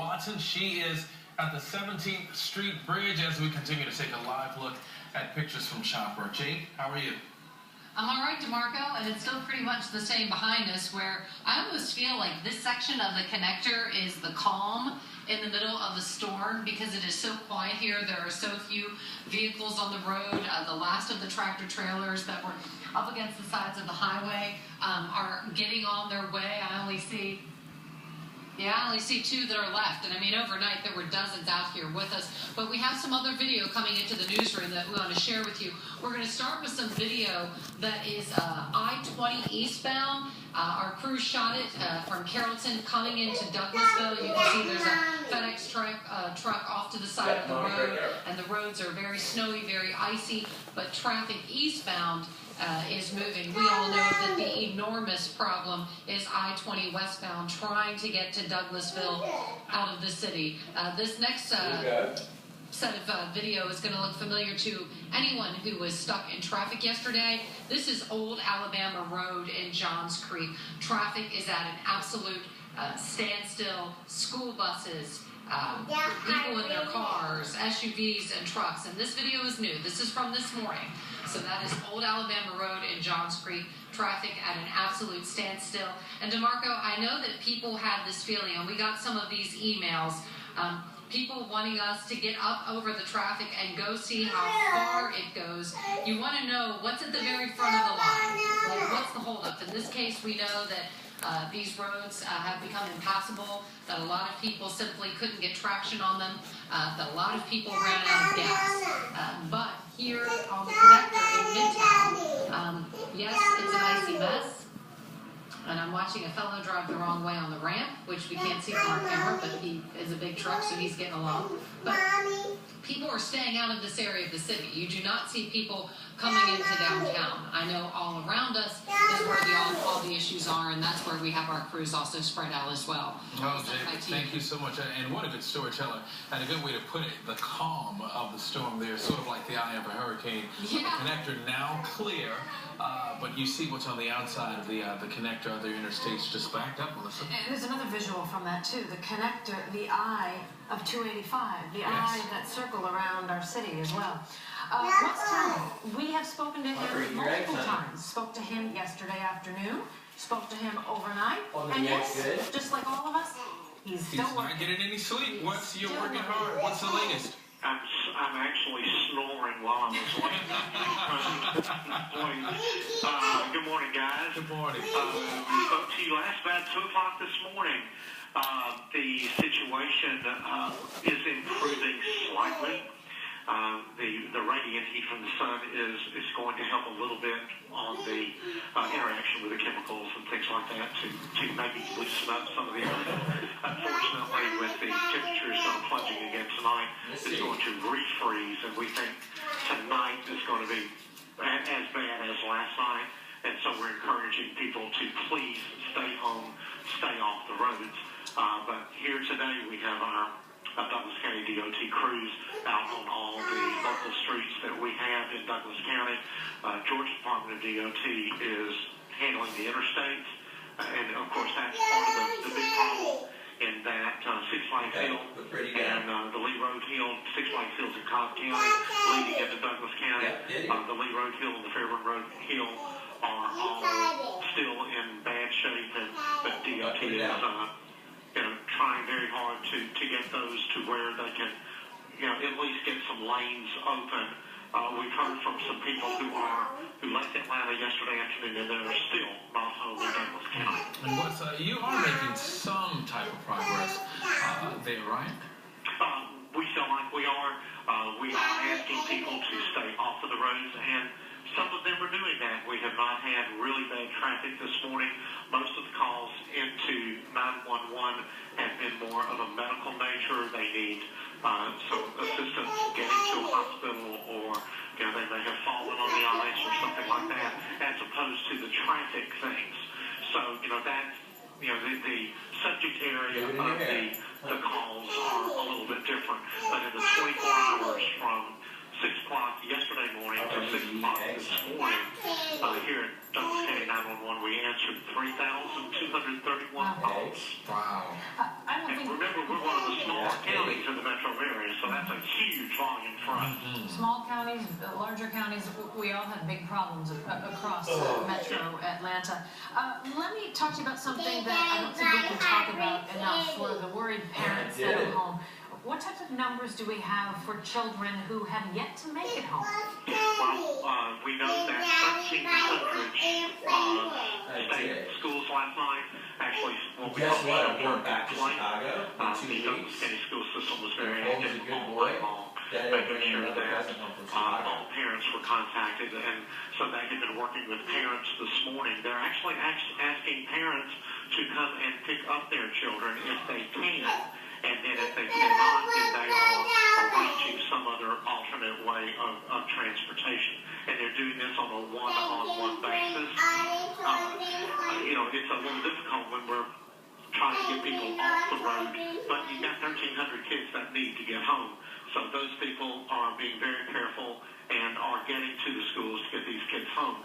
Watson. She is at the 17th Street Bridge as we continue to take a live look at pictures from Chopper. Jade, how are you? I'm all right, DeMarco, and it's still pretty much the same behind us, where I almost feel like this section of the connector is the calm in the middle of the storm because it is so quiet here. There are so few vehicles on the road. The last of the tractor trailers that were up against the sides of the highway are getting on their way. I only see two that are left. And I mean, overnight there were dozens out here with us. But we have some other video coming into the newsroom that we want to share with you. We're going to start with some video that is I-20 eastbound. Our crew shot it from Carrollton coming into Douglasville. You can see there's a FedEx truck off to the side of the road. And the roads are very snowy, very icy. But traffic eastbound is moving. We all know that the enormous problem is I-20 westbound trying to get to Douglasville out of the city. This next set of video is going to look familiar to anyone who was stuck in traffic yesterday. This is Old Alabama Road in Johns Creek. Traffic is at an absolute standstill. School buses, people in their cars, SUVs and trucks. And this video is new. This is from this morning. So that is Old Alabama Road in Johns Creek. Traffic at an absolute standstill. And DeMarco, I know that people have this feeling, and we got some of these emails, people wanting us to get up over the traffic and go see how far it goes. You want to know what's at the very front of the line. Like, what's the holdup? In this case, we know that these roads have become impassable, that a lot of people simply couldn't get traction on them, that a lot of people ran out of gas. But here on the connector in Midtown, yes, it's an icy mess. And I'm watching a fellow drive the wrong way on the ramp, which we can't see from our camera, but he is a big truck, so he's getting along. But people are staying out of this area of the city. You do not see people coming into downtown. I know all around us is where all the issues are, and that's where we have our crews also spread out as well. Oh, Jay, thank you so much. And what a good storyteller, and a good way to put it, the calm of the storm there, sort of like the eye of a hurricane. Yeah. The connector now clear, but you see what's on the outside of the connector, other interstates just backed up, Melissa. And there's another visual from that too, the connector, the eye of 285, the eye, that circle around our city as well. Let's tell him, we have spoken to him multiple times. Spoke to him yesterday afternoon, spoke to him overnight, and yes, just like all of us, he's still working. Not getting any sleep. You're working hard. What's the latest? I'm actually snoring while I'm listening. Good morning, guys. Good morning. We spoke to you last about 2 o'clock this morning. The situation is improving slightly. The radiant heat from the sun is going to help a little bit on the interaction with the chemicals and things like that to maybe loosen up some of the area. Unfortunately, with the temperatures plunging again tonight, it's going to refreeze, and we think tonight is going to be as bad as last night. And so we're encouraging people to please stay home, stay off the roads. But here today we have our Douglas County DOT crews out on all the local streets that we have in Douglas County. Georgia Department of DOT is handling the interstates, and of course that's part of the big problem in that Six Flags Hill and the Lee Road Hill, Six Flags Hills in Cobb County, leading into Douglas County. The Lee Road Hill and the Fairburn Road Hill are all still in bad shape, but DOT is trying very hard to get those to where they can, at least get some lanes open. We've heard from some people who left Atlanta yesterday afternoon, and they're still not home in Douglas County. And you are making some type of progress there, right? We feel like we are. We are asking people to stay off of the roads, and some of them are doing that. We have not had really bad traffic this morning. Most of the calls into 911 have been more of a medical nature. They need some assistance getting to a hospital, or they may have fallen on the ice or something like that, as opposed to the traffic things. So, that's, the subject area of the calls are a little bit different. But in the 24 hours from 6 o'clock yesterday morning to 6 o'clock this morning, here at Douglas County 911, we answered 3,231 calls. Wow. And remember, we're one of the huge volume for us. Small counties, larger counties, we all have big problems across metro Atlanta. Let me talk to you about something that I don't think we can talk about enough for the worried parents that are home. What types of numbers do we have for children who have yet to make it home? Well, we know that 1,300 state schools last night actually. Guess what? I'm going back to Chicago in 2 The weeks. state school system was very Cole's active a good all boy. night long, Daddy will bring making sure another that present home from Chicago. all parents were contacted, and so they have been working with parents this morning. They're actually asking parents to come and pick up their children if they can. And then if they cannot, then they are arranging some other alternate way of transportation. And they're doing this on a one-on-one basis. It's a little difficult when we're trying to get people off the road, but you've got 1,300 kids that need to get home. So those people are being very careful and are getting to the schools to get these kids home.